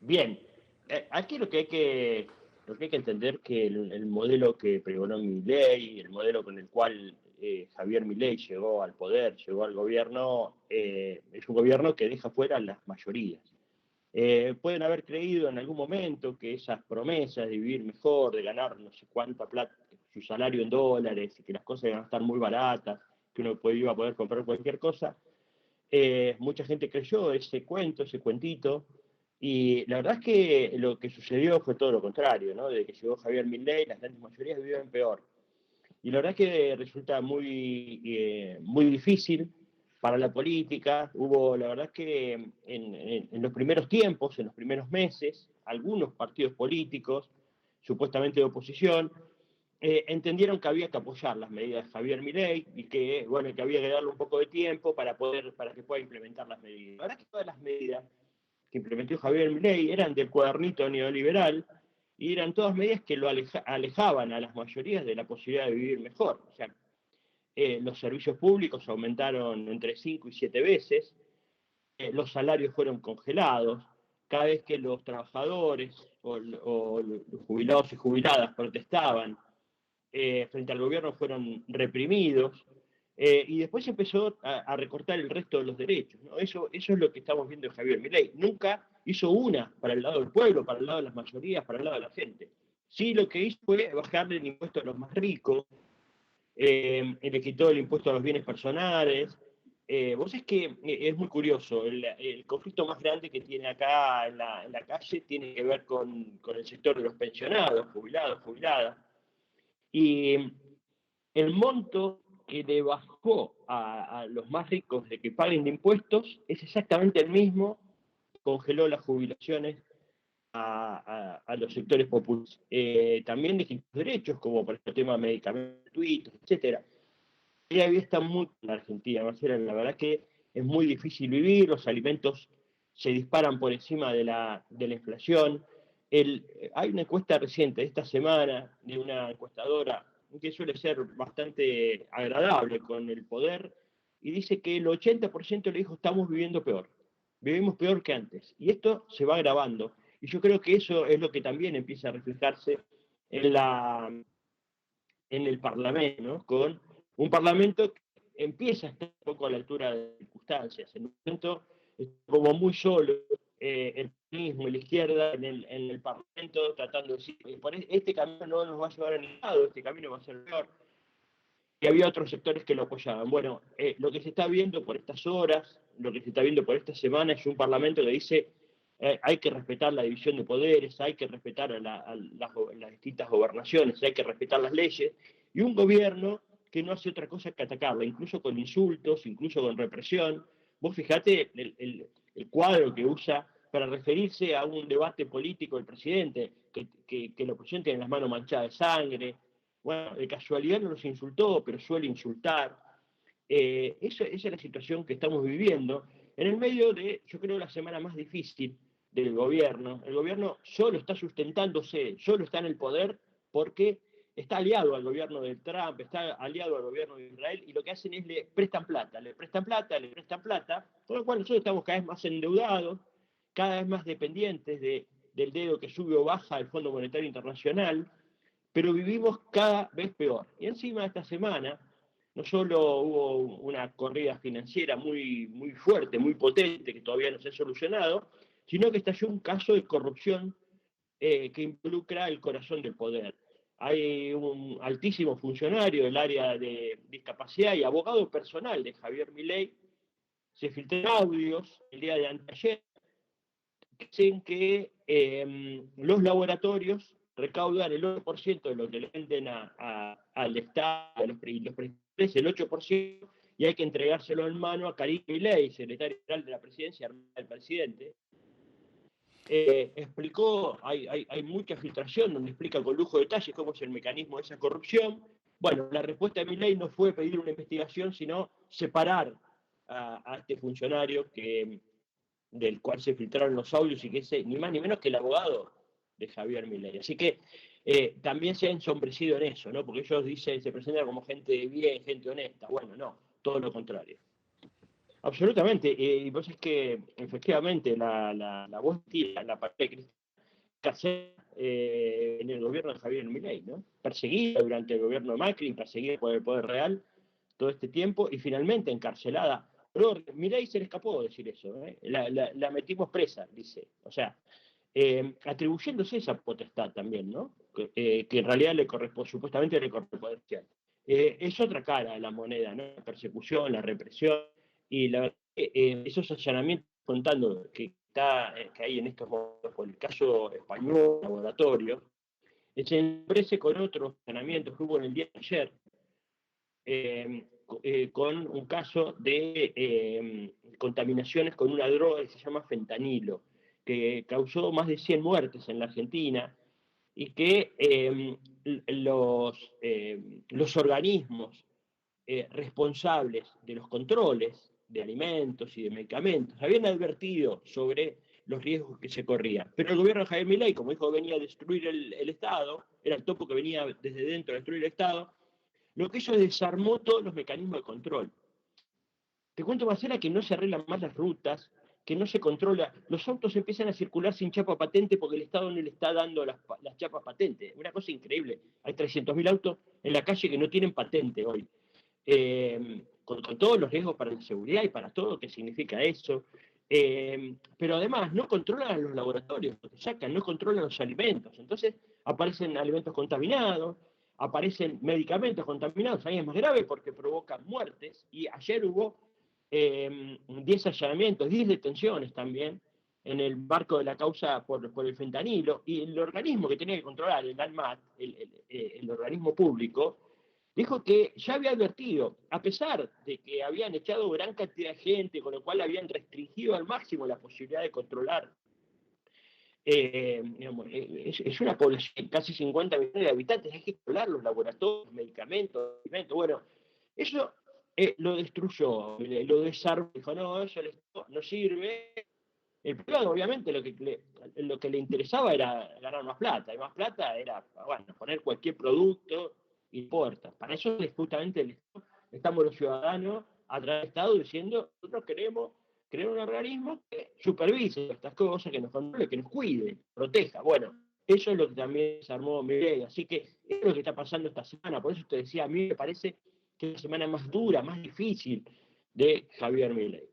Bien, aquí lo que hay que entender que el modelo que pregonó Milei, el modelo con el cual Javier Milei llegó al poder, llegó al gobierno, es un gobierno que deja fuera las mayorías. Pueden haber creído en algún momento que esas promesas de vivir mejor, de ganar no sé cuánta plata, su salario en dólares, y que las cosas iban a estar muy baratas, que uno iba a poder comprar cualquier cosa, mucha gente creyó ese cuento, ese cuentito, y la verdad es que lo que sucedió fue todo lo contrario, ¿no? Desde que llegó Javier Milei, las grandes mayorías viven peor. Y la verdad es que resulta muy difícil para la política. Hubo, la verdad es que en los primeros tiempos, en los primeros meses, algunos partidos políticos, supuestamente de oposición, entendieron que había que apoyar las medidas de Javier Milei y que, bueno, que había que darle un poco de tiempo para que pueda implementar las medidas. La verdad es que todas las medidas que implementó Javier Milei eran del cuadernito neoliberal y eran todas medidas que lo alejaban a las mayorías de la posibilidad de vivir mejor. O sea, los servicios públicos aumentaron entre 5 y 7 veces, los salarios fueron congelados, cada vez que los trabajadores o los jubilados y jubiladas protestaban, frente al gobierno fueron reprimidos, y después empezó a recortar el resto de los derechos, ¿no? Eso es lo que estamos viendo en Javier Milei. Nunca hizo una para el lado del pueblo, para el lado de las mayorías, para el lado de la gente. Sí, lo que hizo fue bajarle el impuesto a los más ricos, le quitó el impuesto a los bienes personales. Vos es que es muy curioso, el conflicto más grande que tiene acá en la calle tiene que ver con el sector de los pensionados, jubilados, jubiladas, y el monto que le bajó a los más ricos de que paguen de impuestos es exactamente el mismo que congeló las jubilaciones a los sectores populares. También distintos derechos, como por ejemplo el tema de medicamentos gratuitos, etcétera. La vida está muy en la Argentina, Marcela, la verdad que es muy difícil vivir, los alimentos se disparan por encima de la inflación. Hay una encuesta reciente de esta semana de una encuestadora que suele ser bastante agradable con el poder, y dice que el 80% le dijo estamos viviendo peor, vivimos peor que antes, y esto se va agravando, y yo creo que eso es lo que también empieza a reflejarse en, en el Parlamento, ¿no? Con un Parlamento que empieza a estar un poco a la altura de las circunstancias, en un momento como muy solo, el comunismo y la izquierda en el Parlamento tratando de decir, por este camino no nos va a llevar a ningún lado, este camino va a ser peor, y había otros sectores que lo apoyaban. Bueno, lo que se está viendo por estas horas, lo que se está viendo por esta semana es un Parlamento que dice hay que respetar la división de poderes, hay que respetar las distintas gobernaciones, hay que respetar las leyes, y un gobierno que no hace otra cosa que atacarla, incluso con insultos, incluso con represión. Vos fijate el cuadro que usa para referirse a un debate político del presidente, que el presidente tiene las manos manchadas de sangre. Bueno, de casualidad no los insultó, pero suele insultar. Esa es la situación que estamos viviendo en el medio de, yo creo, la semana más difícil del gobierno. El gobierno solo está sustentándose, solo está en el poder porque está aliado al gobierno de Trump, está aliado al gobierno de Israel, y lo que hacen es le prestan plata, le prestan plata, le prestan plata, por lo cual nosotros estamos cada vez más endeudados, cada vez más dependientes del dedo que sube o baja el Fondo Monetario Internacional, pero vivimos cada vez peor. Y encima esta semana no solo hubo una corrida financiera muy fuerte, muy potente, que todavía no se ha solucionado, sino que estalló un caso de corrupción que involucra el corazón del poder. Hay un altísimo funcionario del área de discapacidad y abogado personal de Javier Milei, se filtraron audios el día de anteayer que dicen que los laboratorios recaudan el 8% de lo que le venden al Estado, a los presidentes, el 8%, y hay que entregárselo en mano a Karim Milei, secretario general de la presidencia, del presidente. Explicó, hay mucha filtración donde explica con lujo de detalles cómo es el mecanismo de esa corrupción. Bueno, la respuesta de Milei no fue pedir una investigación, sino separar a este funcionario del cual se filtraron los audios y que es ni más ni menos que el abogado de Javier Milei. Así que también se ha ensombrecido en eso, ¿no? Porque ellos dicen, se presentan como gente de bien, gente honesta. Bueno, no, todo lo contrario. Absolutamente. Y vos es que efectivamente la voz tira, la parte de Cristina en el gobierno de Javier Milei, ¿no? Perseguida durante el gobierno de Macri, perseguida por el poder real todo este tiempo y finalmente encarcelada. Pero Milei se le escapó decir eso, ¿eh? La metimos presa, dice. O sea, atribuyéndose esa potestad también, ¿no? Que en realidad le corresponde, supuestamente le corresponde. Es otra cara de la moneda, ¿no? La persecución, la represión y la verdad que esos allanamientos contando que hay en estos momentos por el caso español, laboratorio, se emprese con otros allanamientos que hubo en el día de ayer, con un caso de contaminaciones con una droga que se llama fentanilo, que causó más de 100 muertes en la Argentina y que los organismos responsables de los controles de alimentos y de medicamentos habían advertido sobre los riesgos que se corrían. Pero el gobierno de Javier Milei, como dijo, venía a destruir el Estado, era el topo que venía desde dentro a destruir el Estado, lo que hizo es desarmó todos los mecanismos de control. Te cuento más, era que no se arreglan más las rutas, que no se controla, los autos empiezan a circular sin chapa patente porque el Estado no le está dando las chapas patentes. Una cosa increíble. Hay 300.000 autos en la calle que no tienen patente hoy. Con todos los riesgos para la seguridad y para todo lo que significa eso. Pero además no controlan los laboratorios, lo que sacan, no controlan los alimentos. Entonces aparecen alimentos contaminados, aparecen medicamentos contaminados, ahí es más grave porque provocan muertes. Y ayer hubo 10 allanamientos, 10 detenciones también en el marco de la causa por el fentanilo, y el organismo que tenía que controlar, el ANMAT, el organismo público, dijo que ya había advertido, a pesar de que habían echado gran cantidad de gente, con lo cual habían restringido al máximo la posibilidad de controlar. Digamos, es una población de casi 50 millones de habitantes, hay que controlar los laboratorios, medicamentos, alimentos. Bueno, eso lo destruyó, lo desarmó, dijo, no, eso no sirve. El problema, obviamente, lo que le interesaba era ganar más plata, y más plata era, bueno, poner cualquier producto, importa. Para eso justamente estamos los ciudadanos a través del Estado diciendo, nosotros queremos crear un organismo que supervise estas cosas, que nos controle, que nos cuide, proteja. Bueno, eso es lo que también se armó Milei, así que es lo que está pasando esta semana. Por eso te decía, a mí me parece que es la semana más dura, más difícil de Javier Milei.